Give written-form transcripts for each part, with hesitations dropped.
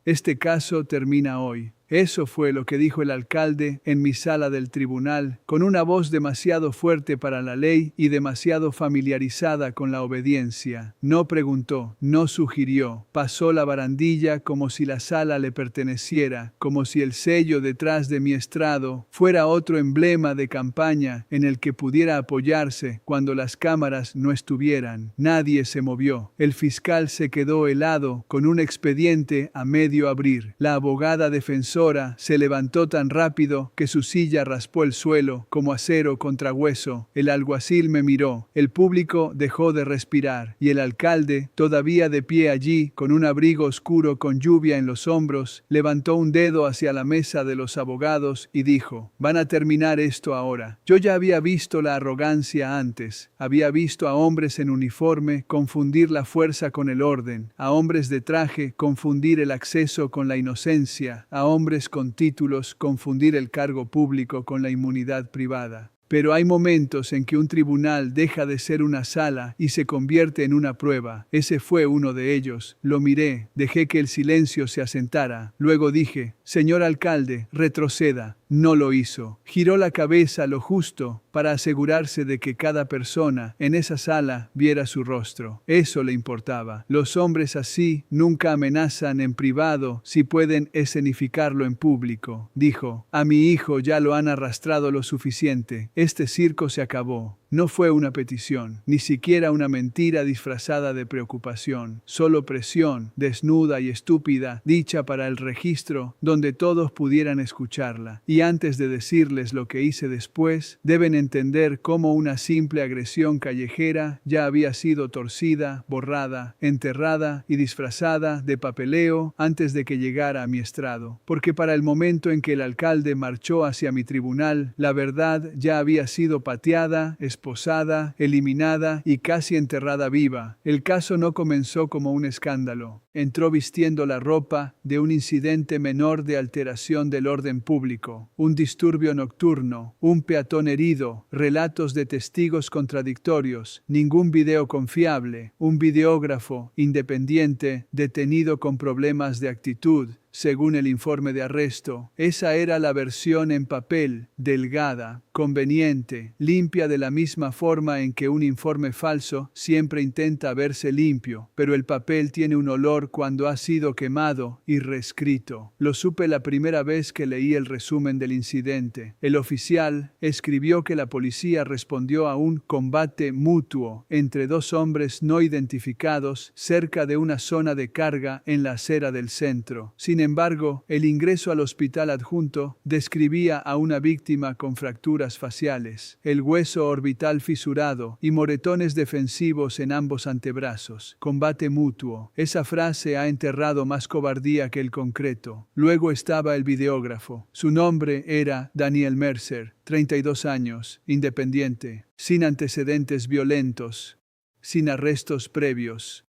Este caso termina hoy. Eso fue lo que dijo el alcalde en mi sala del tribunal, con una voz demasiado fuerte para la ley y demasiado familiarizada con la obediencia. No preguntó, no sugirió, pasó la barandilla como si la sala le perteneciera, como si el sello detrás de mi estrado fuera otro emblema de campaña en el que pudiera apoyarse cuando las cámaras no estuvieran. Nadie se movió. El fiscal se quedó helado con un expediente a medio abrir. La abogada defensora se levantó tan rápido que su silla raspó el suelo como acero contra hueso. El alguacil me miró. El público dejó de respirar y el alcalde, todavía de pie allí, con un abrigo oscuro con lluvia en los hombros, levantó un dedo hacia la mesa de los abogados y dijo: «Van a terminar esto ahora». Yo ya había visto la arrogancia antes. Había visto a hombres en uniforme confundir la fuerza con el orden, a hombres de traje confundir el acceso con la inocencia, a hombres con títulos confundir el cargo público con la inmunidad privada. Pero hay momentos en que un tribunal deja de ser una sala y se convierte en una prueba. Ese fue uno de ellos. Lo miré, dejé que el silencio se asentara. Luego dije: «Señor alcalde, retroceda». No lo hizo. Giró la cabeza lo justo para asegurarse de que cada persona en esa sala viera su rostro. Eso le importaba. Los hombres así nunca amenazan en privado si pueden escenificarlo en público. Dijo: «A mi hijo ya lo han arrastrado lo suficiente. Este circo se acabó». No fue una petición, ni siquiera una mentira disfrazada de preocupación, solo presión, desnuda y estúpida, dicha para el registro, donde todos pudieran escucharla. Y antes de decirles lo que hice después, deben entender cómo una simple agresión callejera ya había sido torcida, borrada, enterrada y disfrazada de papeleo antes de que llegara a mi estrado. Porque para el momento en que el alcalde marchó hacia mi tribunal, la verdad ya había sido pateada, esposada, eliminada y casi enterrada viva. El caso no comenzó como un escándalo. Entró vistiendo la ropa de un incidente menor de alteración del orden público, un disturbio nocturno, un peatón herido, relatos de testigos contradictorios, ningún video confiable, un videógrafo independiente detenido con problemas de actitud. Según el informe de arresto, esa era la versión en papel, delgada, conveniente, limpia de la misma forma en que un informe falso siempre intenta verse limpio, pero el papel tiene un olor cuando ha sido quemado y reescrito. Lo supe la primera vez que leí el resumen del incidente. El oficial escribió que la policía respondió a un combate mutuo entre dos hombres no identificados cerca de una zona de carga en la acera del centro. Sin embargo, el ingreso al hospital adjunto describía a una víctima con fracturas faciales, el hueso orbital fisurado y moretones defensivos en ambos antebrazos. Combate mutuo. Esa frase ha enterrado más cobardía que el concreto. Luego estaba el videógrafo. Su nombre era Daniel Mercer, 32 años, independiente, sin antecedentes violentos, sin arrestos previos.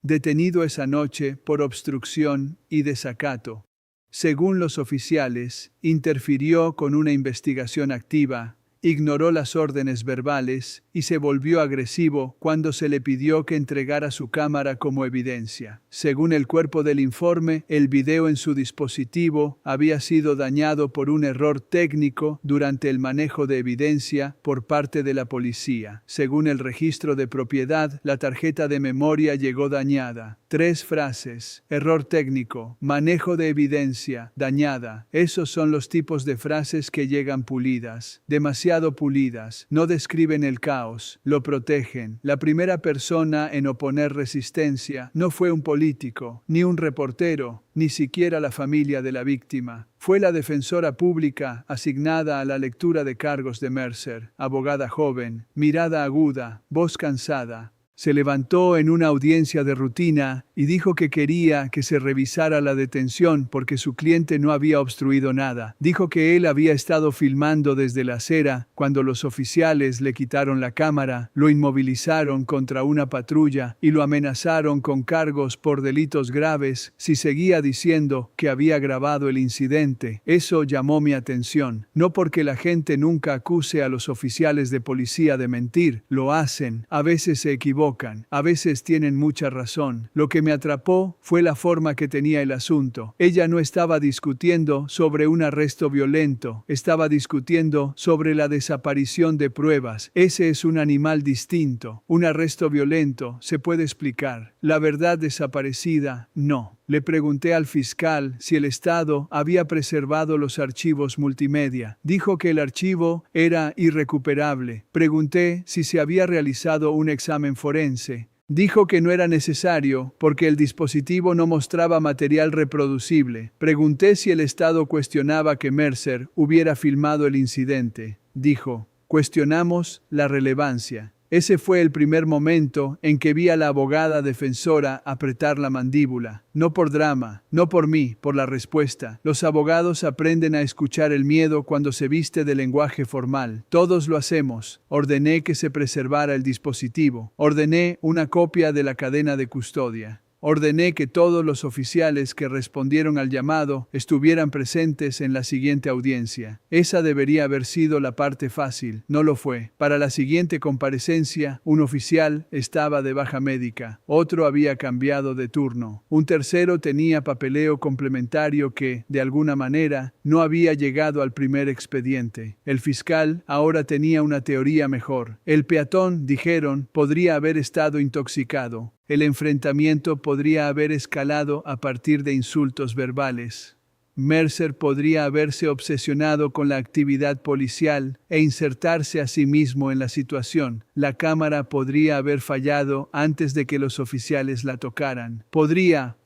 Detenido esa noche por obstrucción y desacato. Según los oficiales, interfirió con una investigación activa, ignoró las órdenes verbales y se volvió agresivo cuando se le pidió que entregara su cámara como evidencia. Según el cuerpo del informe, el video en su dispositivo había sido dañado por un error técnico durante el manejo de evidencia por parte de la policía. Según el registro de propiedad, la tarjeta de memoria llegó dañada. 3 frases: error técnico, manejo de evidencia, dañada. Esos son los tipos de frases que llegan pulidas, demasiado pulidas, no describen el caos, lo protegen. La primera persona en oponer resistencia no fue un político, ni un reportero, ni siquiera la familia de la víctima. Fue la defensora pública asignada a la lectura de cargos de Mercer, abogada joven, mirada aguda, voz cansada. Se levantó en una audiencia de rutina y dijo que quería que se revisara la detención porque su cliente no había obstruido nada. Dijo que él había estado filmando desde la acera cuando los oficiales le quitaron la cámara, lo inmovilizaron contra una patrulla y lo amenazaron con cargos por delitos graves si seguía diciendo que había grabado el incidente. Eso llamó mi atención. No porque la gente nunca acuse a los oficiales de policía de mentir, lo hacen, a veces se equivocan. equivocan. A veces tienen mucha razón. Lo que me atrapó fue la forma que tenía el asunto. Ella no estaba discutiendo sobre un arresto violento. Estaba discutiendo sobre la desaparición de pruebas. Ese es un animal distinto. Un arresto violento se puede explicar. La verdad desaparecida, no. Le pregunté al fiscal si el Estado había preservado los archivos multimedia. Dijo que el archivo era irrecuperable. Pregunté si se había realizado un examen forense. Dijo que no era necesario porque el dispositivo no mostraba material reproducible. Pregunté si el Estado cuestionaba que Mercer hubiera filmado el incidente. Dijo, cuestionamos la relevancia. Ese fue el primer momento en que vi a la abogada defensora apretar la mandíbula. No por drama, no por mí, por la respuesta. Los abogados aprenden a escuchar el miedo cuando se viste de lenguaje formal. Todos lo hacemos. Ordené que se preservara el dispositivo. Ordené una copia de la cadena de custodia. Ordené que todos los oficiales que respondieron al llamado estuvieran presentes en la siguiente audiencia. Esa debería haber sido la parte fácil. No lo fue. Para la siguiente comparecencia, un oficial estaba de baja médica. Otro había cambiado de turno. Un tercero tenía papeleo complementario que, de alguna manera, no había llegado al primer expediente. El fiscal ahora tenía una teoría mejor. El peatón, dijeron, podría haber estado intoxicado. El enfrentamiento podría haber escalado a partir de insultos verbales. Mercer podría haberse obsesionado con la actividad policial e insertarse a sí mismo en la situación. La cámara podría haber fallado antes de que los oficiales la tocaran. Podría.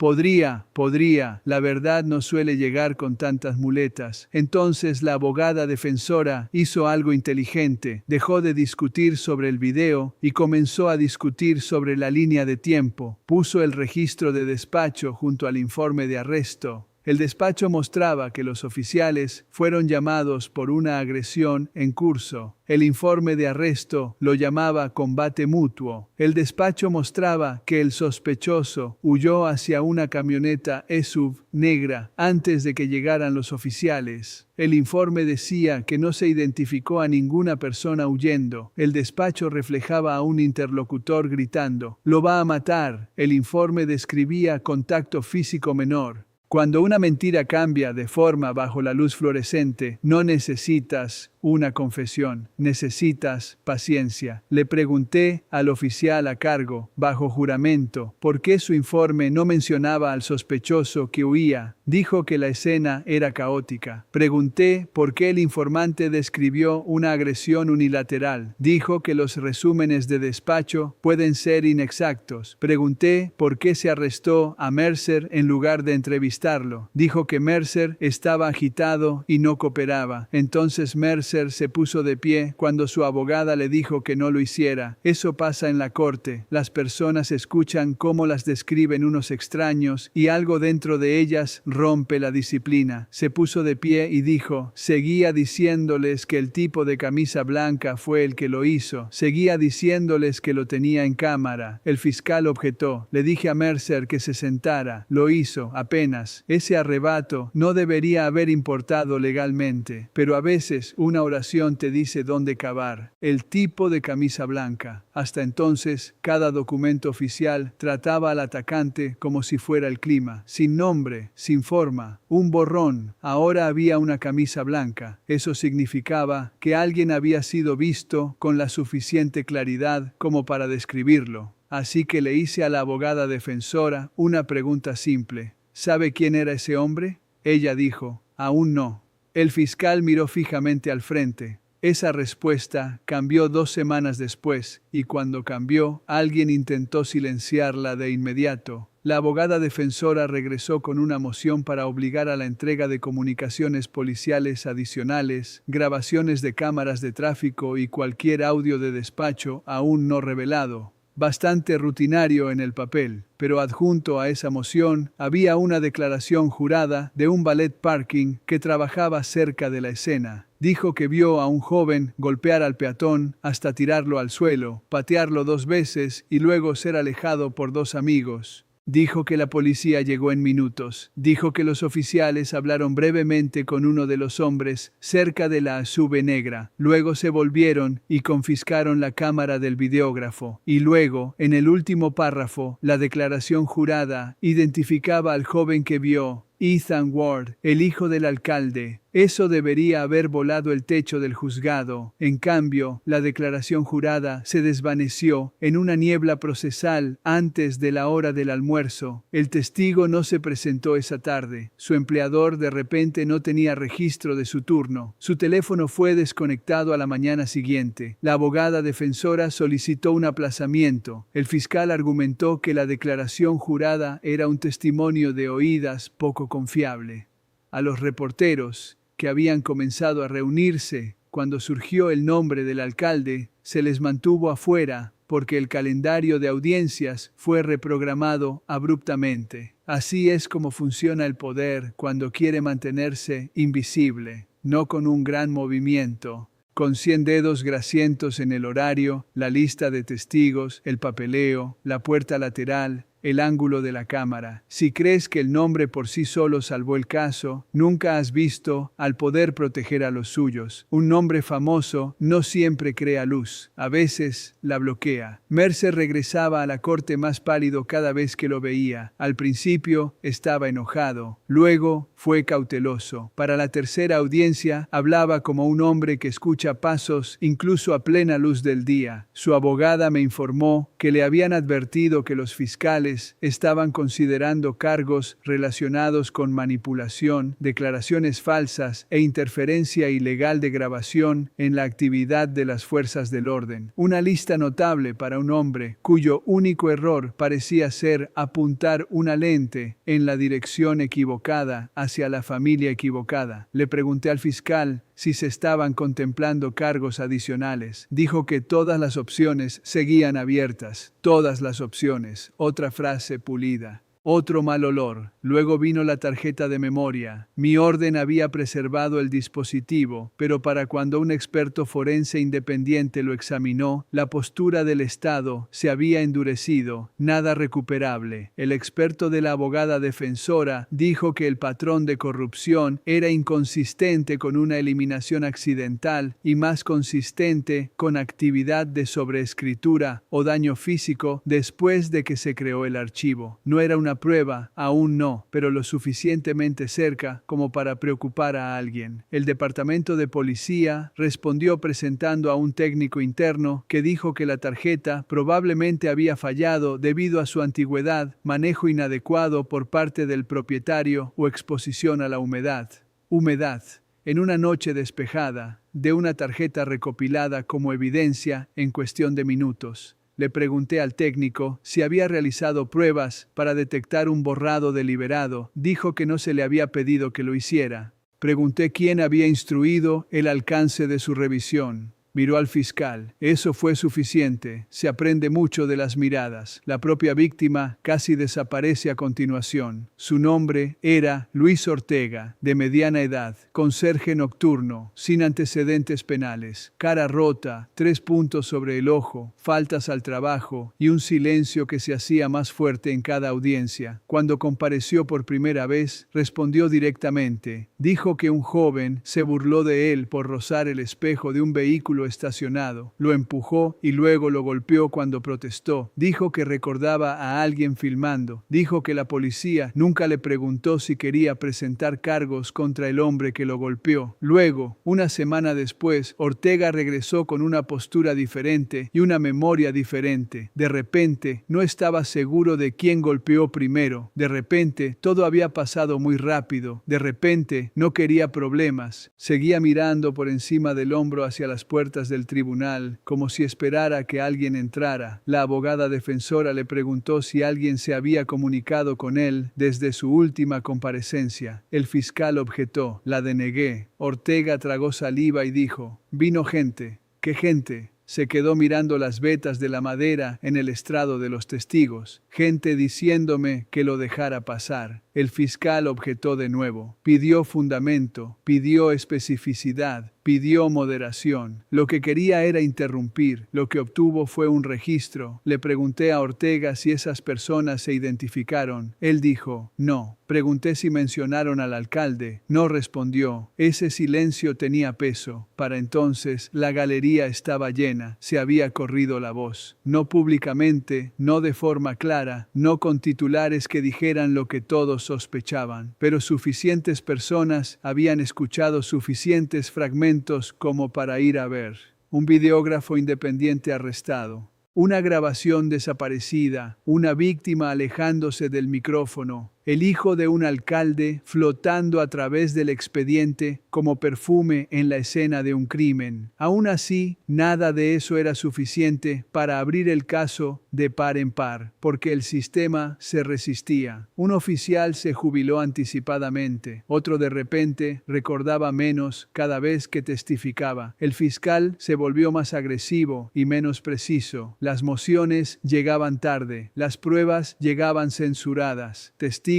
La verdad no suele llegar con tantas muletas. Entonces la abogada defensora hizo algo inteligente. Dejó de discutir sobre el video y comenzó a discutir sobre la línea de tiempo. Puso el registro de despacho junto al informe de arresto. El despacho mostraba que los oficiales fueron llamados por una agresión en curso. El informe de arresto lo llamaba combate mutuo. El despacho mostraba que el sospechoso huyó hacia una camioneta SUV negra antes de que llegaran los oficiales. El informe decía que no se identificó a ninguna persona huyendo. El despacho reflejaba a un interlocutor gritando, «¡Lo va a matar!». El informe describía contacto físico menor. Cuando una mentira cambia de forma bajo la luz fluorescente, no necesitas una confesión, necesitas paciencia. Le pregunté al oficial a cargo, bajo juramento, por qué su informe no mencionaba al sospechoso que huía. Dijo que la escena era caótica. Pregunté por qué el informante describió una agresión unilateral. Dijo que los resúmenes de despacho pueden ser inexactos. Pregunté por qué se arrestó a Mercer en lugar de entrevistarlo. Dijo que Mercer estaba agitado y no cooperaba. Entonces Mercer se puso de pie cuando su abogada le dijo que no lo hiciera. Eso pasa en la corte. Las personas escuchan cómo las describen unos extraños y algo dentro de ellas rompe la disciplina. Se puso de pie y dijo, seguía diciéndoles que el tipo de camisa blanca fue el que lo hizo. Seguía diciéndoles que lo tenía en cámara. El fiscal objetó. Le dije a Mercer que se sentara. Lo hizo, apenas. Ese arrebato no debería haber importado legalmente, pero a veces una oración te dice dónde cavar. El tipo de camisa blanca. Hasta entonces, cada documento oficial trataba al atacante como si fuera el clima, sin nombre, sin forma, un borrón. Ahora había una camisa blanca. Eso significaba que alguien había sido visto con la suficiente claridad como para describirlo. Así que le hice a la abogada defensora una pregunta simple. ¿Sabe quién era ese hombre? Ella dijo, aún no. El fiscal miró fijamente al frente. Esa respuesta cambió 2 semanas después, y cuando cambió, alguien intentó silenciarla de inmediato. La abogada defensora regresó con una moción para obligar a la entrega de comunicaciones policiales adicionales, grabaciones de cámaras de tráfico y cualquier audio de despacho aún no revelado. Bastante rutinario en el papel, pero adjunto a esa moción había una declaración jurada de un valet parking que trabajaba cerca de la escena. Dijo que vio a un joven golpear al peatón hasta tirarlo al suelo, patearlo 2 veces y luego ser alejado por 2 amigos. Dijo que la policía llegó en minutos. Dijo que los oficiales hablaron brevemente con uno de los hombres cerca de la SUV negra. Luego se volvieron y confiscaron la cámara del videógrafo. Y luego, en el último párrafo, la declaración jurada identificaba al joven que vio. Ethan Ward, el hijo del alcalde. Eso debería haber volado el techo del juzgado. En cambio, la declaración jurada se desvaneció en una niebla procesal antes de la hora del almuerzo. El testigo no se presentó esa tarde. Su empleador de repente no tenía registro de su turno. Su teléfono fue desconectado a la mañana siguiente. La abogada defensora solicitó un aplazamiento. El fiscal argumentó que la declaración jurada era un testimonio de oídas poco confiable. A los reporteros, que habían comenzado a reunirse cuando surgió el nombre del alcalde, se les mantuvo afuera porque el calendario de audiencias fue reprogramado abruptamente. Así es como funciona el poder cuando quiere mantenerse invisible, no con un gran movimiento. Con 100 dedos grasientos en el horario, la lista de testigos, el papeleo, la puerta lateral, el ángulo de la cámara. Si crees que el nombre por sí solo salvó el caso, nunca has visto al poder proteger a los suyos. Un nombre famoso no siempre crea luz, a veces la bloquea. Mercer regresaba a la corte más pálido cada vez que lo veía. Al principio estaba enojado, luego fue cauteloso. Para la tercera audiencia hablaba como un hombre que escucha pasos incluso a plena luz del día. Su abogada me informó que le habían advertido que los fiscales estaban considerando cargos relacionados con manipulación, declaraciones falsas e interferencia ilegal de grabación en la actividad de las fuerzas del orden. Una lista notable para un hombre cuyo único error parecía ser apuntar una lente en la dirección equivocada hacia la familia equivocada. Le pregunté al fiscal si se estaban contemplando cargos adicionales. Dijo que todas las opciones seguían abiertas. Todas las opciones. Otra frase pulida. Otro mal olor. Luego vino la tarjeta de memoria. Mi orden había preservado el dispositivo, pero para cuando un experto forense independiente lo examinó, la postura del Estado se había endurecido, nada recuperable. El experto de la abogada defensora dijo que el patrón de corrupción era inconsistente con una eliminación accidental y más consistente con actividad de sobreescritura o daño físico después de que se creó el archivo. No era una prueba, aún no, pero lo suficientemente cerca como para preocupar a alguien. El departamento de policía respondió presentando a un técnico interno que dijo que la tarjeta probablemente había fallado debido a su antigüedad, manejo inadecuado por parte del propietario o exposición a la humedad. Humedad. En una noche despejada, de una tarjeta recopilada como evidencia en cuestión de minutos. Le pregunté al técnico si había realizado pruebas para detectar un borrado deliberado. Dijo que no se le había pedido que lo hiciera. Pregunté quién había instruido el alcance de su revisión. Miró al fiscal. Eso fue suficiente. Se aprende mucho de las miradas. La propia víctima casi desaparece a continuación. Su nombre era Luis Ortega, de mediana edad, conserje nocturno, sin antecedentes penales, cara rota, 3 puntos sobre el ojo, faltas al trabajo y un silencio que se hacía más fuerte en cada audiencia. Cuando compareció por primera vez, respondió directamente. Dijo que un joven se burló de él por rozar el espejo de un vehículo estacionado, lo empujó y luego lo golpeó cuando protestó. Dijo que recordaba a alguien filmando. Dijo que la policía nunca le preguntó si quería presentar cargos contra el hombre que lo golpeó. Luego, una semana después, Ortega regresó con una postura diferente y una memoria diferente. De repente, no estaba seguro de quién golpeó primero. De repente, todo había pasado muy rápido. De repente, no quería problemas. Seguía mirando por encima del hombro hacia las puertas del tribunal, como si esperara que alguien entrara. La abogada defensora le preguntó si alguien se había comunicado con él desde su última comparecencia. El fiscal objetó. La denegué. Ortega tragó saliva y dijo: «Vino gente». «¿Qué gente?». Se quedó mirando las vetas de la madera en el estrado de los testigos. Gente diciéndome que lo dejara pasar. El fiscal objetó de nuevo. Pidió fundamento, pidió especificidad, pidió moderación. Lo que quería era interrumpir. Lo que obtuvo fue un registro. Le pregunté a Ortega si esas personas se identificaron. Él dijo, no. Pregunté si mencionaron al alcalde. No respondió. Ese silencio tenía peso. Para entonces, la galería estaba llena. Se había corrido la voz. No públicamente, no de forma clara, no con titulares que dijeran lo que todos sospechaban. Pero suficientes personas habían escuchado suficientes fragmentos como para ir a ver. Un videógrafo independiente arrestado. Una grabación desaparecida, una víctima alejándose del micrófono, el hijo de un alcalde flotando a través del expediente como perfume en la escena de un crimen. Aún así, nada de eso era suficiente para abrir el caso de par en par, porque el sistema se resistía. Un oficial se jubiló anticipadamente, otro de repente recordaba menos cada vez que testificaba. El fiscal se volvió más agresivo y menos preciso. Las mociones llegaban tarde, las pruebas llegaban censuradas. Testigos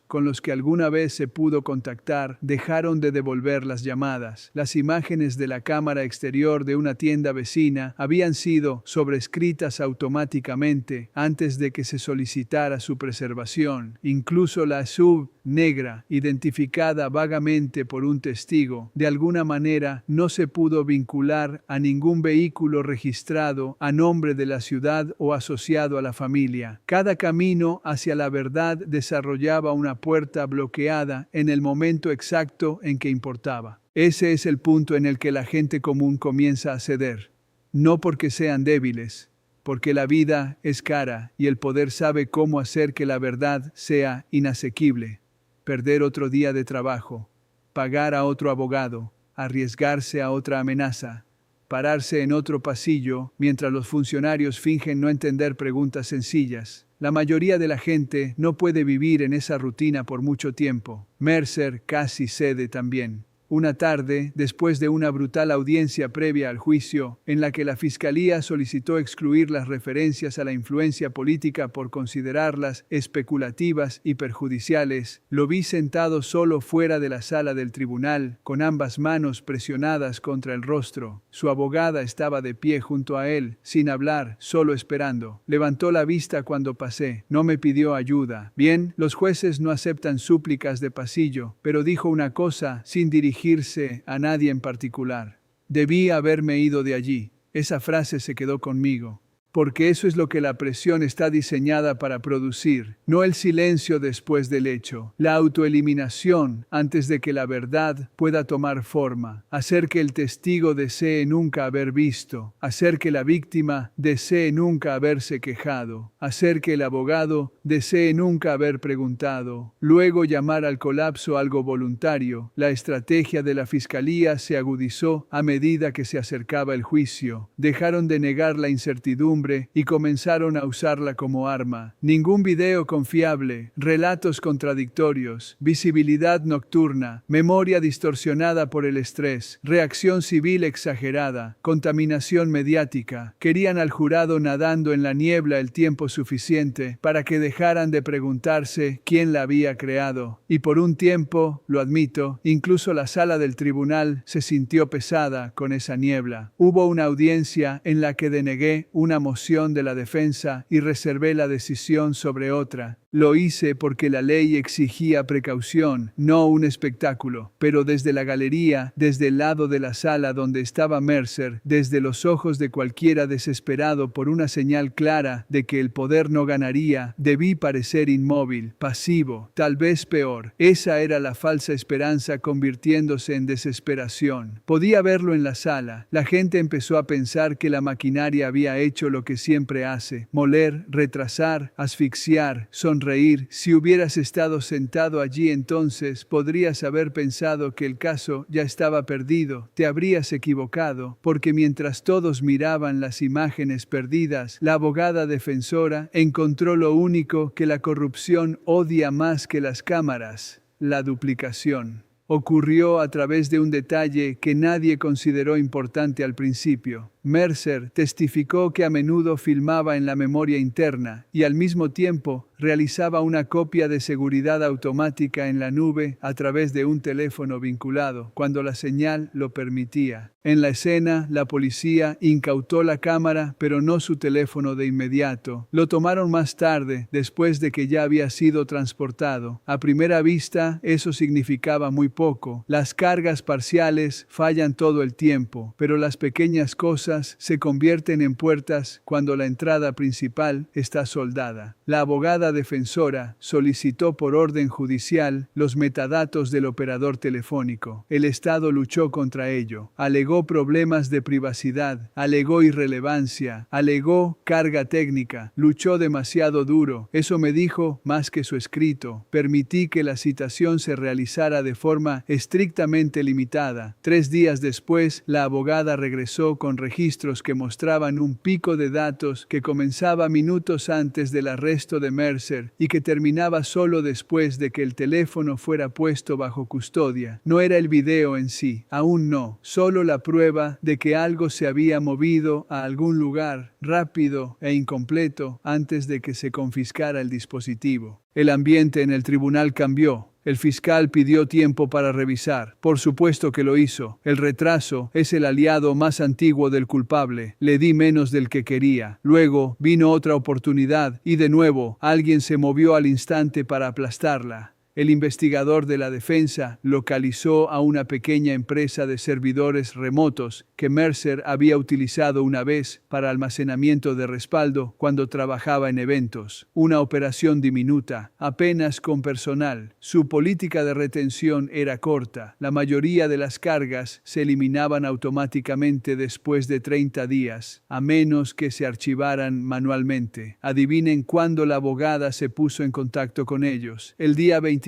con los que alguna vez se pudo contactar dejaron de devolver las llamadas. Las imágenes de la cámara exterior de una tienda vecina habían sido sobrescritas automáticamente antes de que se solicitara su preservación. Incluso la SUV negra, identificada vagamente por un testigo, de alguna manera no se pudo vincular a ningún vehículo registrado a nombre de la ciudad o asociado a la familia. Cada camino hacia la verdad desarrollaba una puerta bloqueada en el momento exacto en que importaba. Ese es el punto en el que la gente común comienza a ceder. No porque sean débiles, porque la vida es cara y el poder sabe cómo hacer que la verdad sea inasequible. Perder otro día de trabajo, pagar a otro abogado, arriesgarse a otra amenaza, pararse en otro pasillo mientras los funcionarios fingen no entender preguntas sencillas. La mayoría de la gente no puede vivir en esa rutina por mucho tiempo. Mercer casi cede también. Una tarde, después de una brutal audiencia previa al juicio, en la que la Fiscalía solicitó excluir las referencias a la influencia política por considerarlas especulativas y perjudiciales, lo vi sentado solo fuera de la sala del tribunal, con ambas manos presionadas contra el rostro. Su abogada estaba de pie junto a él, sin hablar, solo esperando. Levantó la vista cuando pasé. No me pidió ayuda. Bien, los jueces no aceptan súplicas de pasillo, pero dijo una cosa sin dirigirse a nadie en particular. Debí haberme ido de allí. Esa frase se quedó conmigo. Porque eso es lo que la presión está diseñada para producir, no el silencio después del hecho, la autoeliminación antes de que la verdad pueda tomar forma, hacer que el testigo desee nunca haber visto, hacer que la víctima desee nunca haberse quejado, hacer que el abogado desee nunca haber preguntado, luego llamar al colapso algo voluntario. La estrategia de la Fiscalía se agudizó a medida que se acercaba el juicio. Dejaron de negar la incertidumbre y comenzaron a usarla como arma. Ningún video confiable, relatos contradictorios, visibilidad nocturna, memoria distorsionada por el estrés, reacción civil exagerada, contaminación mediática. Querían al jurado nadando en la niebla el tiempo suficiente para que dejaran de preguntarse quién la había creado. Y por un tiempo, lo admito, incluso la sala del tribunal se sintió pesada con esa niebla. Hubo una audiencia en la que denegué una moción de la defensa y reservé la decisión sobre otra. Lo hice porque la ley exigía precaución, no un espectáculo. Pero desde la galería, desde el lado de la sala donde estaba Mercer, desde los ojos de cualquiera desesperado por una señal clara de que el poder no ganaría, debí parecer inmóvil, pasivo, tal vez peor. Esa era la falsa esperanza convirtiéndose en desesperación. Podía verlo en la sala. La gente empezó a pensar que la maquinaria había hecho lo que siempre hace: moler, retrasar, asfixiar, sonreír. Si hubieras estado sentado allí entonces, podrías haber pensado que el caso ya estaba perdido. Te habrías equivocado, porque mientras todos miraban las imágenes perdidas, la abogada defensora encontró lo único que la corrupción odia más que las cámaras: la duplicación. Ocurrió a través de un detalle que nadie consideró importante al principio. Mercer testificó que a menudo filmaba en la memoria interna y al mismo tiempo realizaba una copia de seguridad automática en la nube a través de un teléfono vinculado, cuando la señal lo permitía. En la escena, la policía incautó la cámara, pero no su teléfono de inmediato. Lo tomaron más tarde, después de que ya había sido transportado. A primera vista, eso significaba muy poco. Las cargas parciales fallan todo el tiempo, pero las pequeñas cosas se convierten en puertas cuando la entrada principal está soldada. La abogada defensora solicitó por orden judicial los metadatos del operador telefónico. El Estado luchó contra ello. Alegó problemas de privacidad, alegó irrelevancia, alegó carga técnica, luchó demasiado duro. Eso me dijo más que su escrito. Permití que la citación se realizara de forma estrictamente limitada. 3 días después, la abogada regresó con registros que mostraban un pico de datos que comenzaba minutos antes del arresto de Mercer y que terminaba solo después de que el teléfono fuera puesto bajo custodia. No era el video en sí, aún no, solo la prueba de que algo se había movido a algún lugar rápido e incompleto antes de que se confiscara el dispositivo. El ambiente en el tribunal cambió. El fiscal pidió tiempo para revisar. Por supuesto que lo hizo. El retraso es el aliado más antiguo del culpable. Le di menos del que quería. Luego vino otra oportunidad y de nuevo alguien se movió al instante para aplastarla. El investigador de la defensa localizó a una pequeña empresa de servidores remotos que Mercer había utilizado una vez para almacenamiento de respaldo cuando trabajaba en eventos. Una operación diminuta, apenas con personal. Su política de retención era corta. La mayoría de las cargas se eliminaban automáticamente después de 30 días, a menos que se archivaran manualmente. Adivinen cuándo la abogada se puso en contacto con ellos. El día 29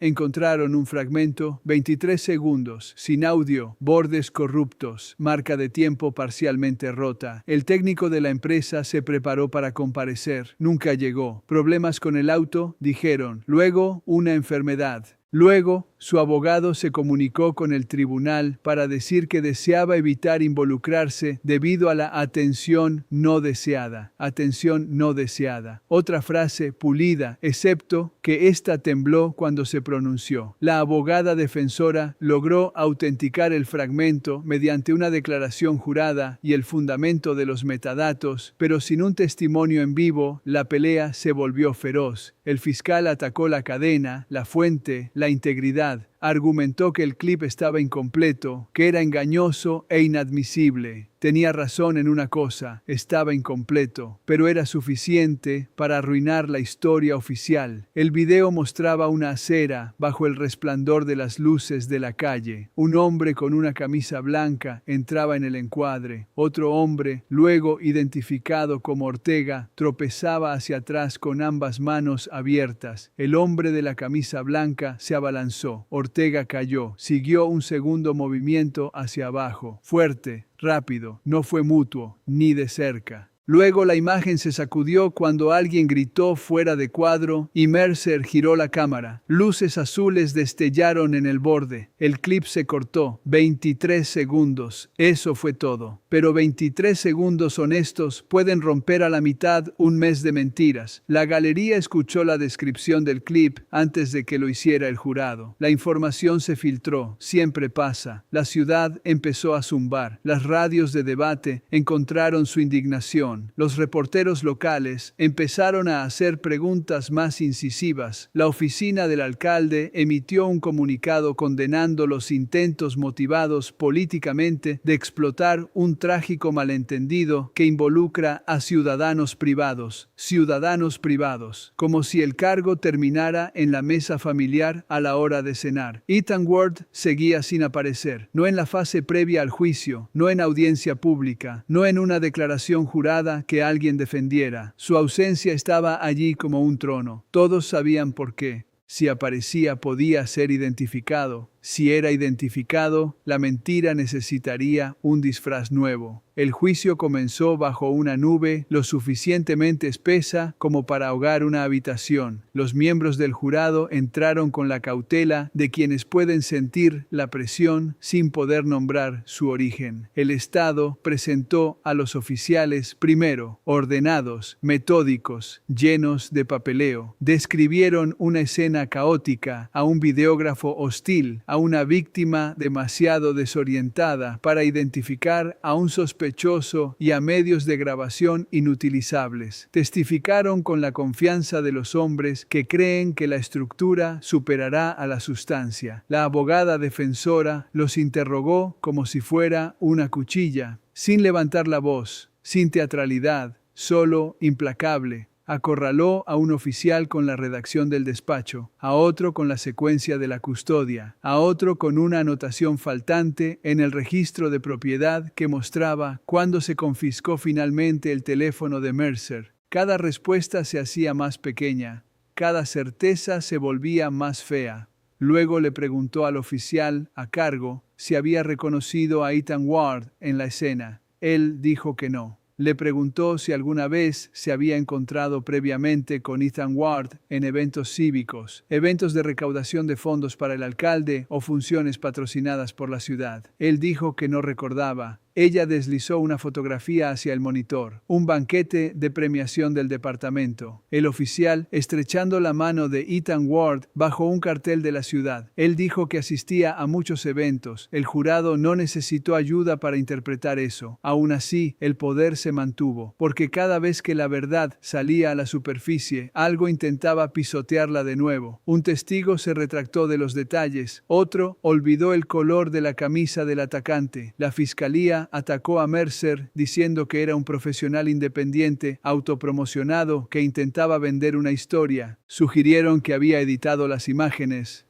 encontraron un fragmento, 23 segundos, sin audio, bordes corruptos, marca de tiempo parcialmente rota. El técnico de la empresa se preparó para comparecer. Nunca llegó. Problemas con el auto, dijeron. Luego, una enfermedad. Luego, su abogado se comunicó con el tribunal para decir que deseaba evitar involucrarse debido a la atención no deseada. Atención no deseada. Otra frase pulida, excepto que ésta tembló cuando se pronunció. La abogada defensora logró autenticar el fragmento mediante una declaración jurada y el fundamento de los metadatos, pero sin un testimonio en vivo, la pelea se volvió feroz. El fiscal atacó la cadena, la fuente, la integridad. Argumentó que el clip estaba incompleto, que era engañoso e inadmisible. Tenía razón en una cosa, estaba incompleto, pero era suficiente para arruinar la historia oficial. El video mostraba una acera bajo el resplandor de las luces de la calle. Un hombre con una camisa blanca entraba en el encuadre. Otro hombre, luego identificado como Ortega, tropezaba hacia atrás con ambas manos abiertas. El hombre de la camisa blanca se abalanzó. Ortega cayó. Siguió un segundo movimiento hacia abajo. Fuerte. Rápido, no fue mutuo, ni de cerca. Luego la imagen se sacudió cuando alguien gritó fuera de cuadro y Mercer giró la cámara. Luces azules destellaron en el borde. El clip se cortó. 23 segundos. Eso fue todo. Pero 23 segundos honestos pueden romper a la mitad un mes de mentiras. La galería escuchó la descripción del clip antes de que lo hiciera el jurado. La información se filtró. Siempre pasa. La ciudad empezó a zumbar. Las radios de debate encontraron su indignación. Los reporteros locales empezaron a hacer preguntas más incisivas. La oficina del alcalde emitió un comunicado condenando los intentos motivados políticamente de explotar un trágico malentendido que involucra a ciudadanos privados. Ciudadanos privados. Como si el cargo terminara en la mesa familiar a la hora de cenar. Ethan Ward seguía sin aparecer. No en la fase previa al juicio, no en audiencia pública, no en una declaración jurada que alguien defendiera. Su ausencia estaba allí como un trono. Todos sabían por qué. Si aparecía podía ser identificado. Si era identificado, la mentira necesitaría un disfraz nuevo. El juicio comenzó bajo una nube lo suficientemente espesa como para ahogar una habitación. Los miembros del jurado entraron con la cautela de quienes pueden sentir la presión sin poder nombrar su origen. El Estado presentó a los oficiales primero, ordenados, metódicos, llenos de papeleo. Describieron una escena caótica, a un videógrafo hostil, a una víctima demasiado desorientada para identificar a un sospechoso y a medios de grabación inutilizables. Testificaron con la confianza de los hombres que creen que la estructura superará a la sustancia. La abogada defensora los interrogó como si fuera una cuchilla, sin levantar la voz, sin teatralidad, solo implacable. Acorraló a un oficial con la redacción del despacho, a otro con la secuencia de la custodia, a otro con una anotación faltante en el registro de propiedad que mostraba cuándo se confiscó finalmente el teléfono de Mercer. Cada respuesta se hacía más pequeña, cada certeza se volvía más fea. Luego le preguntó al oficial a cargo si había reconocido a Ethan Ward en la escena. Él dijo que no. Le preguntó si alguna vez se había encontrado previamente con Ethan Ward en eventos cívicos, eventos de recaudación de fondos para el alcalde o funciones patrocinadas por la ciudad. Él dijo que no recordaba. Ella deslizó una fotografía hacia el monitor, un banquete de premiación del departamento. El oficial, estrechando la mano de Ethan Ward bajo un cartel de la ciudad. Él dijo que asistía a muchos eventos. El jurado no necesitó ayuda para interpretar eso. Aún así, el poder se mantuvo, porque cada vez que la verdad salía a la superficie, algo intentaba pisotearla de nuevo. Un testigo se retractó de los detalles, otro olvidó el color de la camisa del atacante. La fiscalía atacó a Mercer diciendo que era un profesional independiente, autopromocionado, que intentaba vender una historia. Sugirieron que había editado las imágenes.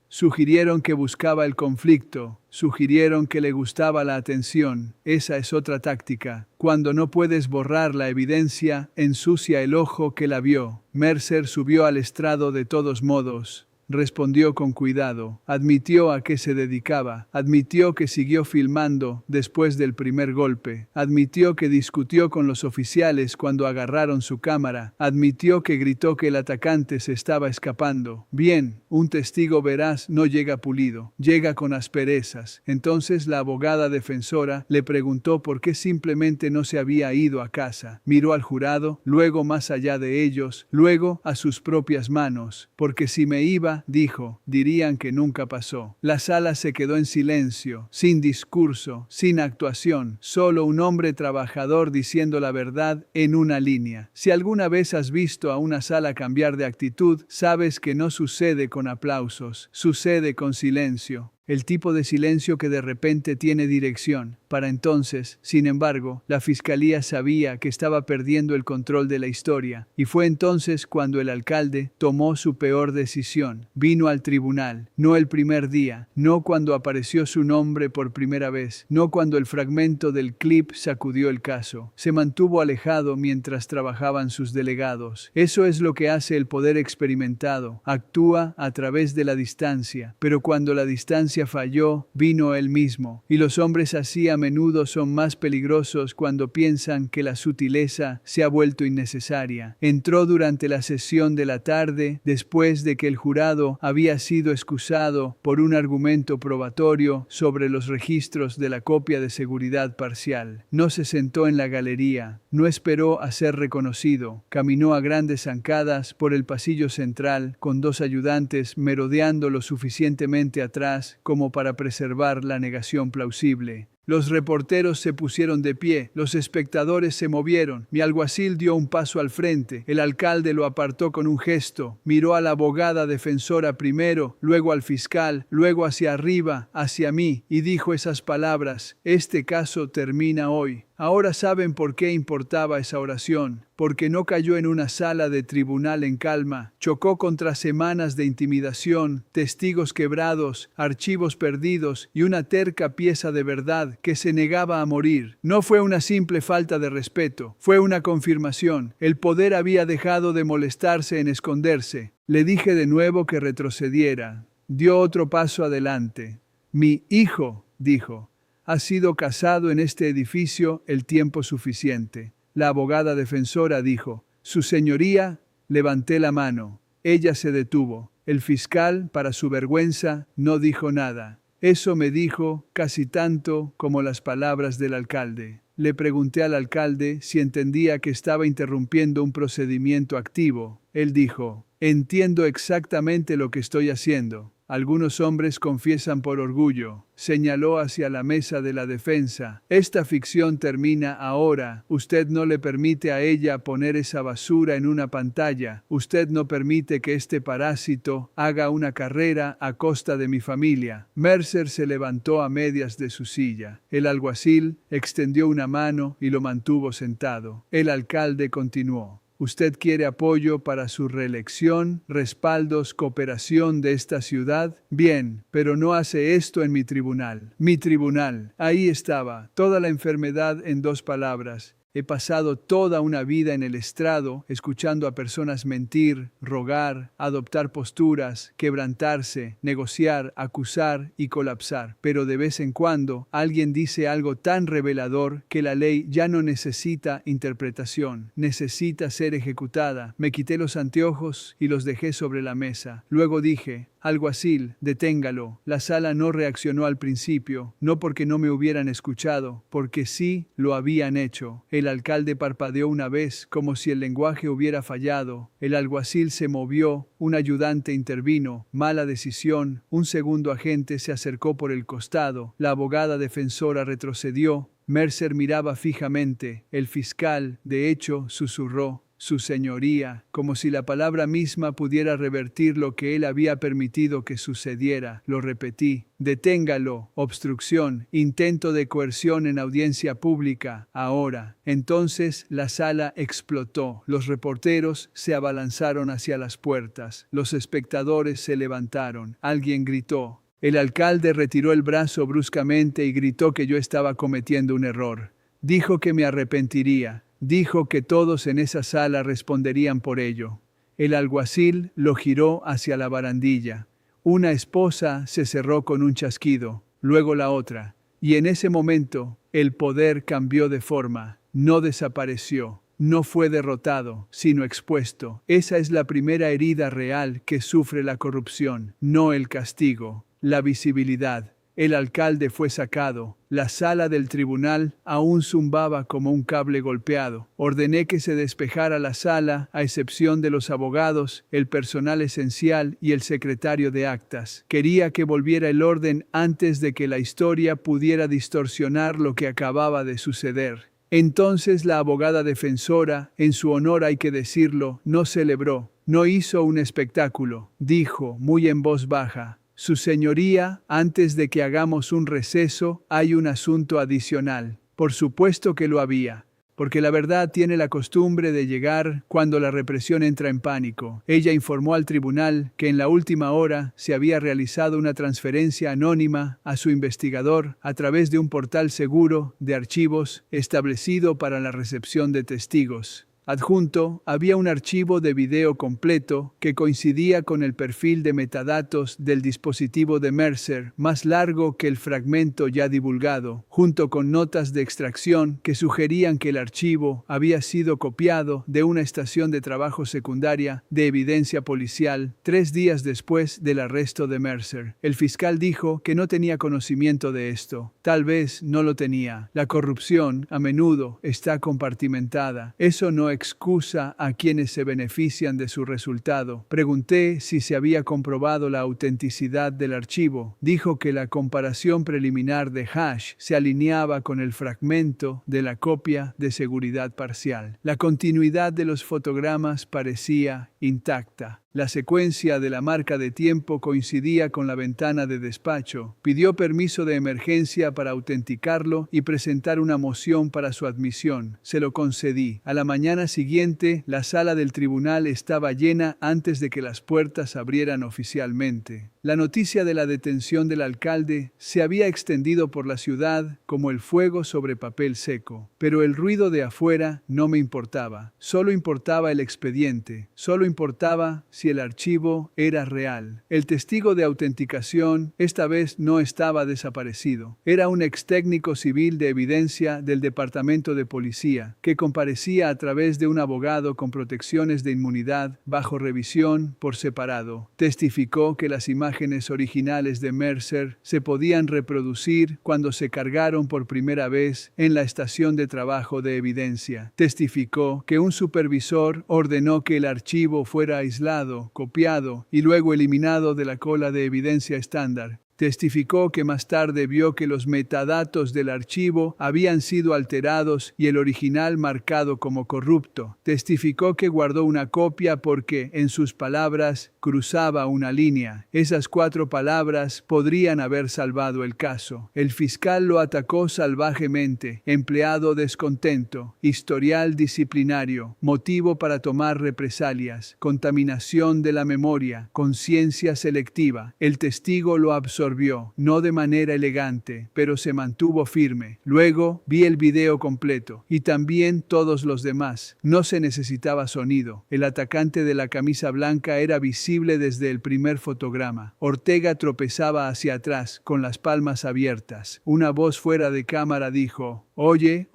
Sugirieron que buscaba el conflicto. Sugirieron que le gustaba la atención. Esa es otra táctica. Cuando no puedes borrar la evidencia, ensucia el ojo que la vio. Mercer subió al estrado de todos modos. Respondió con cuidado, admitió a qué se dedicaba, admitió que siguió filmando después del primer golpe, admitió que discutió con los oficiales cuando agarraron su cámara, admitió que gritó que el atacante se estaba escapando. Bien, un testigo veraz no llega pulido, llega con asperezas. Entonces la abogada defensora le preguntó por qué simplemente no se había ido a casa. Miró al jurado, luego más allá de ellos, luego a sus propias manos, porque si me iba, dijo, dirían que nunca pasó. La sala se quedó en silencio, sin discurso, sin actuación, solo un hombre trabajador diciendo la verdad en una línea. Si alguna vez has visto a una sala cambiar de actitud, sabes que no sucede con aplausos, sucede con silencio. El tipo de silencio que de repente tiene dirección. Para entonces, sin embargo, la fiscalía sabía que estaba perdiendo el control de la historia, y fue entonces cuando el alcalde tomó su peor decisión. Vino al tribunal, no el primer día, no cuando apareció su nombre por primera vez, no cuando el fragmento del clip sacudió el caso. Se mantuvo alejado mientras trabajaban sus delegados. Eso es lo que hace el poder experimentado, actúa a través de la distancia, pero cuando la distancia falló, vino él mismo, y los hombres así a menudo son más peligrosos cuando piensan que la sutileza se ha vuelto innecesaria. Entró durante la sesión de la tarde, después de que el jurado había sido excusado por un argumento probatorio sobre los registros de la copia de seguridad parcial. No se sentó en la galería, no esperó a ser reconocido, caminó a grandes zancadas por el pasillo central con dos ayudantes merodeando lo suficientemente atrás como para preservar la negación plausible. Los reporteros se pusieron de pie, los espectadores se movieron, mi alguacil dio un paso al frente, el alcalde lo apartó con un gesto, miró a la abogada defensora primero, luego al fiscal, luego hacia arriba, hacia mí, y dijo esas palabras: este caso termina hoy. Ahora saben por qué importaba esa oración, porque no cayó en una sala de tribunal en calma, chocó contra semanas de intimidación, testigos quebrados, archivos perdidos y una terca pieza de verdad que se negaba a morir. No fue una simple falta de respeto, fue una confirmación. El poder había dejado de molestarse en esconderse. Le dije de nuevo que retrocediera. Dio otro paso adelante. Mi hijo, dijo, ha sido casado en este edificio el tiempo suficiente. La abogada defensora dijo, Su señoría, levanté la mano. Ella se detuvo. El fiscal, para su vergüenza, no dijo nada. Eso me dijo casi tanto como las palabras del alcalde. Le pregunté al alcalde si entendía que estaba interrumpiendo un procedimiento activo. Él dijo, entiendo exactamente lo que estoy haciendo. Algunos hombres confiesan por orgullo. Señaló hacia la mesa de la defensa. Esta ficción termina ahora. Usted no le permite a ella poner esa basura en una pantalla. Usted no permite que este parásito haga una carrera a costa de mi familia. Mercer se levantó a medias de su silla. El alguacil extendió una mano y lo mantuvo sentado. El alcalde continuó. ¿Usted quiere apoyo para su reelección, respaldos, cooperación de esta ciudad? Bien, pero no hace esto en mi tribunal. Mi tribunal. Ahí estaba, toda la enfermedad en 2 palabras. He pasado toda una vida en el estrado, escuchando a personas mentir, rogar, adoptar posturas, quebrantarse, negociar, acusar y colapsar. Pero de vez en cuando, alguien dice algo tan revelador que la ley ya no necesita interpretación, necesita ser ejecutada. Me quité los anteojos y los dejé sobre la mesa. Luego dije, alguacil, deténgalo. La sala no reaccionó al principio, no porque no me hubieran escuchado, porque sí lo habían hecho. El alcalde parpadeó una vez, como si el lenguaje hubiera fallado. El alguacil se movió, un ayudante intervino. Mala decisión. Un segundo agente se acercó por el costado. La abogada defensora retrocedió. Mercer miraba fijamente. El fiscal, de hecho, susurró. Su señoría, como si la palabra misma pudiera revertir lo que él había permitido que sucediera. Lo repetí. Deténgalo. Obstrucción. Intento de coerción en audiencia pública. Ahora. Entonces la sala explotó. Los reporteros se abalanzaron hacia las puertas. Los espectadores se levantaron. Alguien gritó. El alcalde retiró el brazo bruscamente y gritó que yo estaba cometiendo un error. Dijo que me arrepentiría. Dijo que todos en esa sala responderían por ello. El alguacil lo giró hacia la barandilla. Una esposa se cerró con un chasquido, luego la otra. Y en ese momento, el poder cambió de forma. No desapareció. No fue derrotado, sino expuesto. Esa es la primera herida real que sufre la corrupción, no el castigo, la visibilidad. El alcalde fue sacado. La sala del tribunal aún zumbaba como un cable golpeado. Ordené que se despejara la sala, a excepción de los abogados, el personal esencial y el secretario de actas. Quería que volviera el orden antes de que la historia pudiera distorsionar lo que acababa de suceder. Entonces la abogada defensora, en su honor hay que decirlo, no celebró, no hizo un espectáculo. Dijo, muy en voz baja, Su señoría, antes de que hagamos un receso, hay un asunto adicional. Por supuesto que lo había, porque la verdad tiene la costumbre de llegar cuando la represión entra en pánico. Ella informó al tribunal que en la última hora se había realizado una transferencia anónima a su investigador a través de un portal seguro de archivos establecido para la recepción de testigos. Adjunto, había un archivo de video completo que coincidía con el perfil de metadatos del dispositivo de Mercer, más largo que el fragmento ya divulgado, junto con notas de extracción que sugerían que el archivo había sido copiado de una estación de trabajo secundaria de evidencia policial 3 días después del arresto de Mercer. El fiscal dijo que no tenía conocimiento de esto. Tal vez no lo tenía. La corrupción, a menudo, está compartimentada. Eso no excusa a quienes se benefician de su resultado. Pregunté si se había comprobado la autenticidad del archivo. Dijo que la comparación preliminar de hash se alineaba con el fragmento de la copia de seguridad parcial. La continuidad de los fotogramas parecía intacta. La secuencia de la marca de tiempo coincidía con la ventana de despacho. Pidió permiso de emergencia para autenticarlo y presentar una moción para su admisión. Se lo concedí. A la mañana mañana siguiente, la sala del tribunal estaba llena antes de que las puertas abrieran oficialmente. La noticia de la detención del alcalde se había extendido por la ciudad como el fuego sobre papel seco. Pero el ruido de afuera no me importaba. Solo importaba el expediente. Solo importaba si el archivo era real. El testigo de autenticación esta vez no estaba desaparecido. Era un ex técnico civil de evidencia del Departamento de Policía, que comparecía a través de un abogado con protecciones de inmunidad bajo revisión por separado. Testificó que las imágenes originales de Mercer se podían reproducir cuando se cargaron por primera vez en la estación de trabajo de evidencia. Testificó que un supervisor ordenó que el archivo fuera aislado, copiado y luego eliminado de la cola de evidencia estándar. Testificó que más tarde vio que los metadatos del archivo habían sido alterados y el original marcado como corrupto. Testificó que guardó una copia porque, en sus palabras, cruzaba una línea. Esas 4 palabras podrían haber salvado el caso. El fiscal lo atacó salvajemente. Empleado descontento, historial disciplinario, motivo para tomar represalias, contaminación de la memoria, conciencia selectiva. El testigo lo absorbió, no de manera elegante, pero se mantuvo firme. Luego vi el video completo y también todos los demás. No se necesitaba sonido. El atacante de la camisa blanca era visible desde el primer fotograma. Ortega tropezaba hacia atrás, con las palmas abiertas. Una voz fuera de cámara dijo: Oye,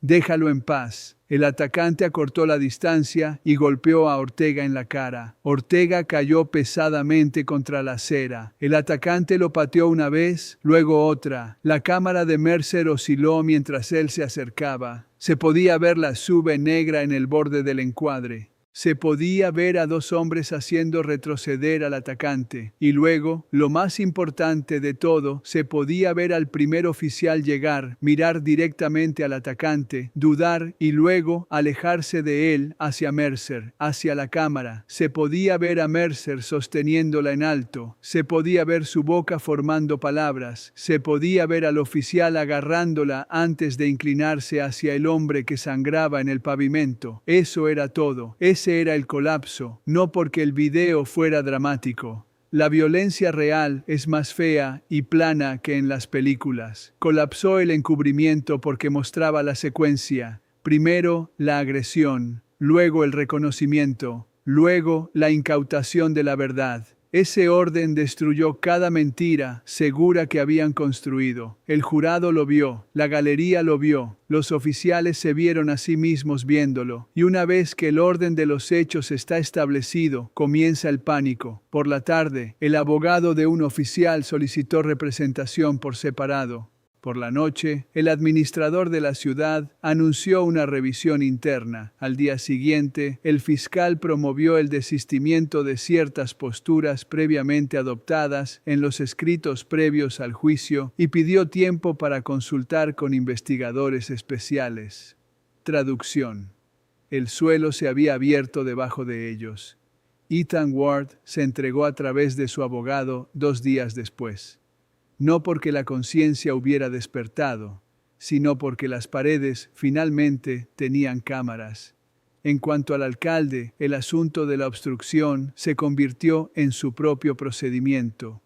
déjalo en paz. El atacante acortó la distancia y golpeó a Ortega en la cara. Ortega cayó pesadamente contra la acera. El atacante lo pateó una vez, luego otra. La cámara de Mercer osciló mientras él se acercaba. Se podía ver la sube negra en el borde del encuadre. Se podía ver a 2 hombres haciendo retroceder al atacante. Y luego, lo más importante de todo, se podía ver al primer oficial llegar, mirar directamente al atacante, dudar y luego alejarse de él hacia Mercer, hacia la cámara. Se podía ver a Mercer sosteniéndola en alto. Se podía ver su boca formando palabras. Se podía ver al oficial agarrándola antes de inclinarse hacia el hombre que sangraba en el pavimento. Eso era todo. Ese era el colapso, no porque el video fuera dramático. La violencia real es más fea y plana que en las películas. Colapsó el encubrimiento porque mostraba la secuencia. Primero, la agresión, luego el reconocimiento, luego la incautación de la verdad. Ese orden destruyó cada mentira segura que habían construido. El jurado lo vio, la galería lo vio, los oficiales se vieron a sí mismos viéndolo, y una vez que el orden de los hechos está establecido, comienza el pánico. Por la tarde, el abogado de un oficial solicitó representación por separado. Por la noche, el administrador de la ciudad anunció una revisión interna. Al día siguiente, el fiscal promovió el desistimiento de ciertas posturas previamente adoptadas en los escritos previos al juicio y pidió tiempo para consultar con investigadores especiales. Traducción. El suelo se había abierto debajo de ellos. Ethan Ward se entregó a través de su abogado 2 días después. No porque la conciencia hubiera despertado, sino porque las paredes finalmente tenían cámaras. En cuanto al alcalde, el asunto de la obstrucción se convirtió en su propio procedimiento.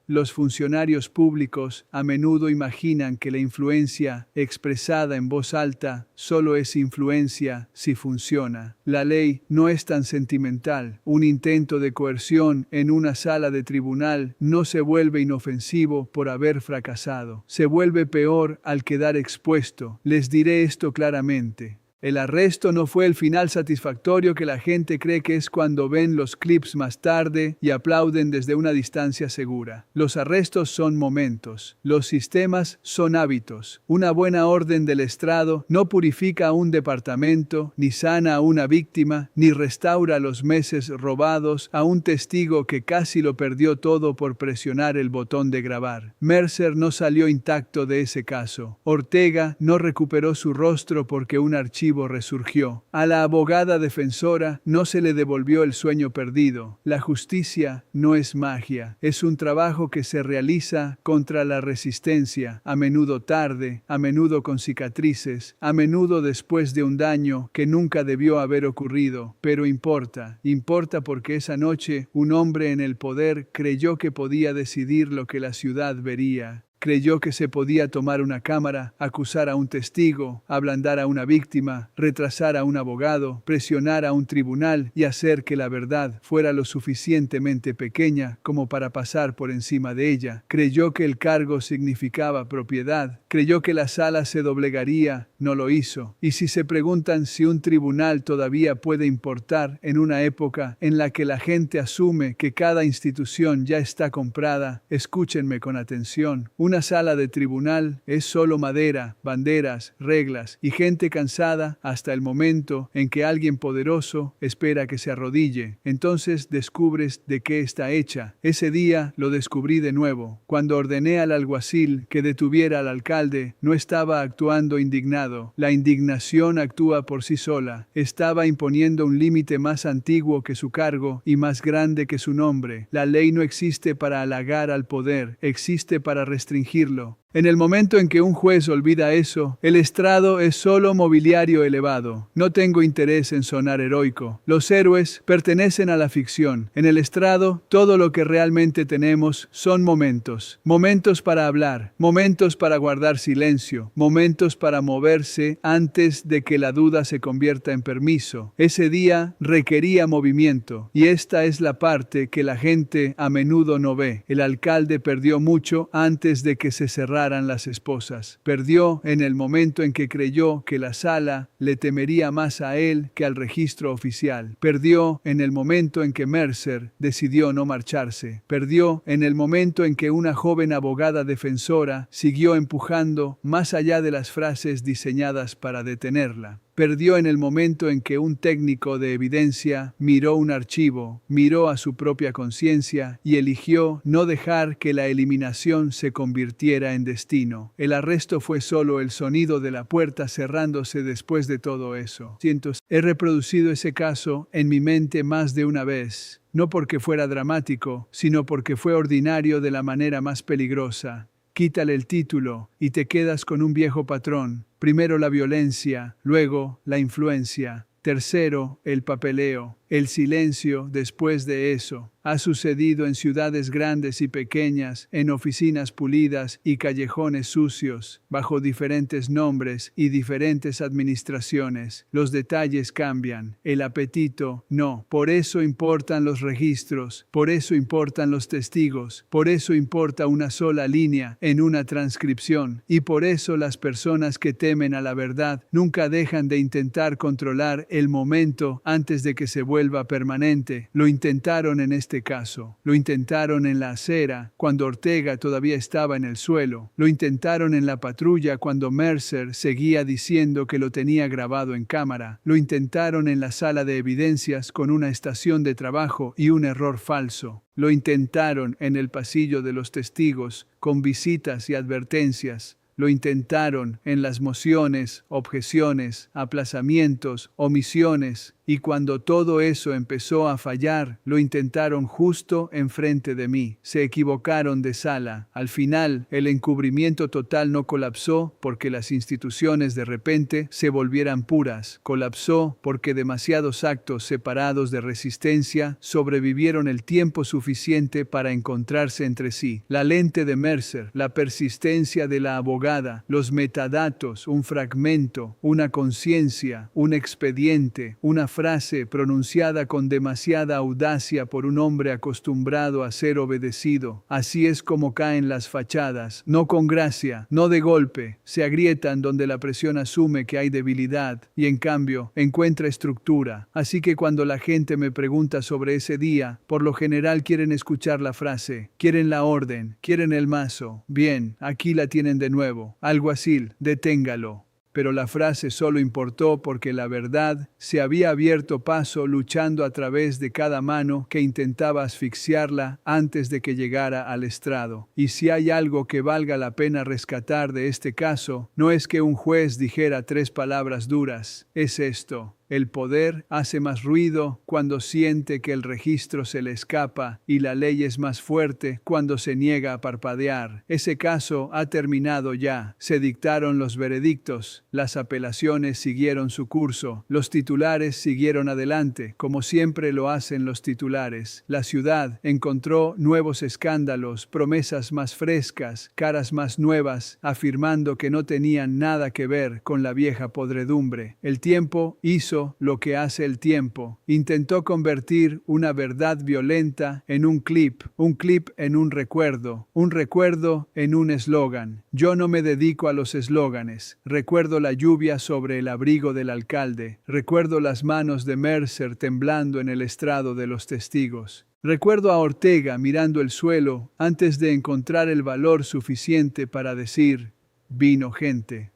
Los funcionarios públicos a menudo imaginan que la influencia expresada en voz alta solo es influencia si funciona. La ley no es tan sentimental. Un intento de coerción en una sala de tribunal no se vuelve inofensivo por haber fracasado. Se vuelve peor al quedar expuesto. Les diré esto claramente. El arresto no fue el final satisfactorio que la gente cree que es cuando ven los clips más tarde y aplauden desde una distancia segura. Los arrestos son momentos. Los sistemas son hábitos. Una buena orden del estrado no purifica a un departamento, ni sana a una víctima, ni restaura los meses robados a un testigo que casi lo perdió todo por presionar el botón de grabar. Mercer no salió intacto de ese caso. Ortega no recuperó su rostro porque un archivo archivo resurgió. A la abogada defensora no se le devolvió el sueño perdido. La justicia no es magia, es un trabajo que se realiza contra la resistencia, a menudo tarde, a menudo con cicatrices, a menudo después de un daño que nunca debió haber ocurrido, pero importa porque esa noche un hombre en el poder creyó que podía decidir lo que la ciudad vería. Creyó que se podía tomar una cámara, acusar a un testigo, ablandar a una víctima, retrasar a un abogado, presionar a un tribunal y hacer que la verdad fuera lo suficientemente pequeña como para pasar por encima de ella. Creyó que el cargo significaba propiedad. Creyó que la sala se doblegaría. No lo hizo. Y si se preguntan si un tribunal todavía puede importar en una época en la que la gente asume que cada institución ya está comprada, escúchenme con atención. Una sala de tribunal es solo madera, banderas, reglas y gente cansada hasta el momento en que alguien poderoso espera que se arrodille. Entonces descubres de qué está hecha. Ese día lo descubrí de nuevo. Cuando ordené al alguacil que detuviera al alcalde, no estaba actuando indignado. La indignación actúa por sí sola. Estaba imponiendo un límite más antiguo que su cargo y más grande que su nombre. La ley no existe para halagar al poder, existe para restringirlo. En el momento en que un juez olvida eso, el estrado es solo mobiliario elevado. No tengo interés en sonar heroico. Los héroes pertenecen a la ficción. En el estrado, todo lo que realmente tenemos son momentos. Momentos para hablar, momentos para guardar silencio, momentos para moverse antes de que la duda se convierta en permiso. Ese día requería movimiento, y esta es la parte que la gente a menudo no ve. El alcalde perdió mucho antes de que se cerrara las esposas. Perdió en el momento en que creyó que la sala le temería más a él que al registro oficial. Perdió en el momento en que Mercer decidió no marcharse. Perdió en el momento en que una joven abogada defensora siguió empujando más allá de las frases diseñadas para detenerla. Perdió en el momento en que un técnico de evidencia miró un archivo, miró a su propia conciencia y eligió no dejar que la eliminación se convirtiera en destino. El arresto fue solo el sonido de la puerta cerrándose después de todo eso. He reproducido ese caso en mi mente más de una vez, no porque fuera dramático, sino porque fue ordinario de la manera más peligrosa. Quítale el título y te quedas con un viejo patrón. Primero la violencia, luego la influencia. Tercero, el papeleo, el silencio después de eso. Ha sucedido en ciudades grandes y pequeñas, en oficinas pulidas y callejones sucios, bajo diferentes nombres y diferentes administraciones. Los detalles cambian, el apetito no. Por eso importan los registros, por eso importan los testigos, por eso importa una sola línea en una transcripción, y por eso las personas que temen a la verdad nunca dejan de intentar controlar el momento antes de que se vuelva permanente. Lo intentaron en este caso. Lo intentaron en la acera, cuando Ortega todavía estaba en el suelo. Lo intentaron en la patrulla cuando Mercer seguía diciendo que lo tenía grabado en cámara. Lo intentaron en la sala de evidencias con una estación de trabajo y un error falso. Lo intentaron en el pasillo de los testigos, con visitas y advertencias. Lo intentaron en las mociones, objeciones, aplazamientos, omisiones, y cuando todo eso empezó a fallar, lo intentaron justo enfrente de mí. Se equivocaron de sala. Al final, el encubrimiento total no colapsó porque las instituciones de repente se volvieran puras. Colapsó porque demasiados actos separados de resistencia sobrevivieron el tiempo suficiente para encontrarse entre sí. La lente de Mercer, la persistencia de la abogada, los metadatos, un fragmento, una conciencia, un expediente, una frase pronunciada con demasiada audacia por un hombre acostumbrado a ser obedecido. Así es como caen las fachadas, no con gracia, no de golpe, se agrietan donde la presión asume que hay debilidad y en cambio encuentra estructura. Así que cuando la gente me pregunta sobre ese día, por lo general quieren escuchar la frase, quieren la orden, quieren el mazo. Bien, aquí la tienen de nuevo. Alguacil, deténgalo. Pero la frase solo importó porque la verdad se había abierto paso luchando a través de cada mano que intentaba asfixiarla antes de que llegara al estrado. Y si hay algo que valga la pena rescatar de este caso, no es que un juez dijera 3 palabras duras, es esto: el poder hace más ruido cuando siente que el registro se le escapa y la ley es más fuerte cuando se niega a parpadear. Ese caso ha terminado ya. Se dictaron los veredictos, las apelaciones siguieron su curso, los titulares siguieron adelante, como siempre lo hacen los titulares. La ciudad encontró nuevos escándalos, promesas más frescas, caras más nuevas, afirmando que no tenían nada que ver con la vieja podredumbre. El tiempo hizo lo que hace el tiempo. Intentó convertir una verdad violenta en un clip en un recuerdo en un eslogan. Yo no me dedico a los eslóganes. Recuerdo la lluvia sobre el abrigo del alcalde. Recuerdo las manos de Mercer temblando en el estrado de los testigos. Recuerdo a Ortega mirando el suelo antes de encontrar el valor suficiente para decir: vino gente.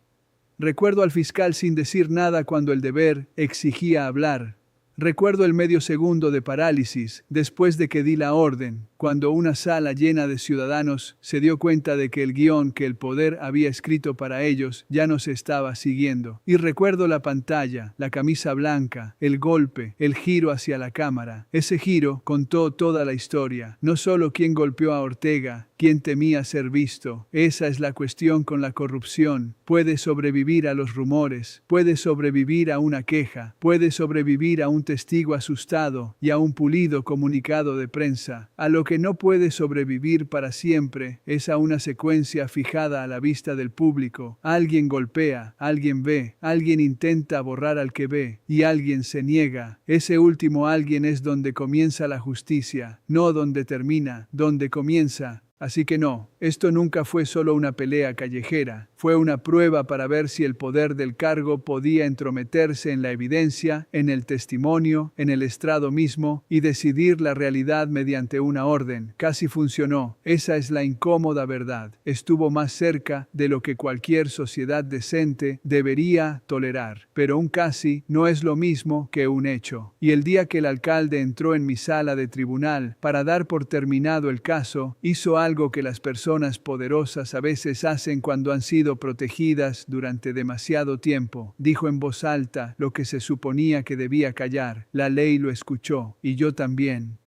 Recuerdo al fiscal sin decir nada cuando el deber exigía hablar. Recuerdo el medio segundo de parálisis después de que di la orden, cuando una sala llena de ciudadanos se dio cuenta de que el guión que el poder había escrito para ellos ya no se estaba siguiendo. Y recuerdo la pantalla, la camisa blanca, el golpe, el giro hacia la cámara. Ese giro contó toda la historia, no solo quién golpeó a Ortega, quién temía ser visto. Esa es la cuestión con la corrupción. Puede sobrevivir a los rumores, puede sobrevivir a una queja, puede sobrevivir a un testigo asustado y a un pulido comunicado de prensa. A lo que no puede sobrevivir para siempre es a una secuencia fijada a la vista del público. Alguien golpea, alguien ve, alguien intenta borrar al que ve y alguien se niega. Ese último alguien es donde comienza la justicia, no donde termina, donde comienza. Así que no, esto nunca fue solo una pelea callejera, fue una prueba para ver si el poder del cargo podía entrometerse en la evidencia, en el testimonio, en el estrado mismo y decidir la realidad mediante una orden. Casi funcionó, esa es la incómoda verdad. Estuvo más cerca de lo que cualquier sociedad decente debería tolerar, pero un casi no es lo mismo que un hecho. Y el día que el alcalde entró en mi sala de tribunal para dar por terminado el caso, hizo algo que las personas poderosas a veces hacen cuando han sido protegidas durante demasiado tiempo. Dijo en voz alta lo que se suponía que debía callar. La ley lo escuchó, y yo también.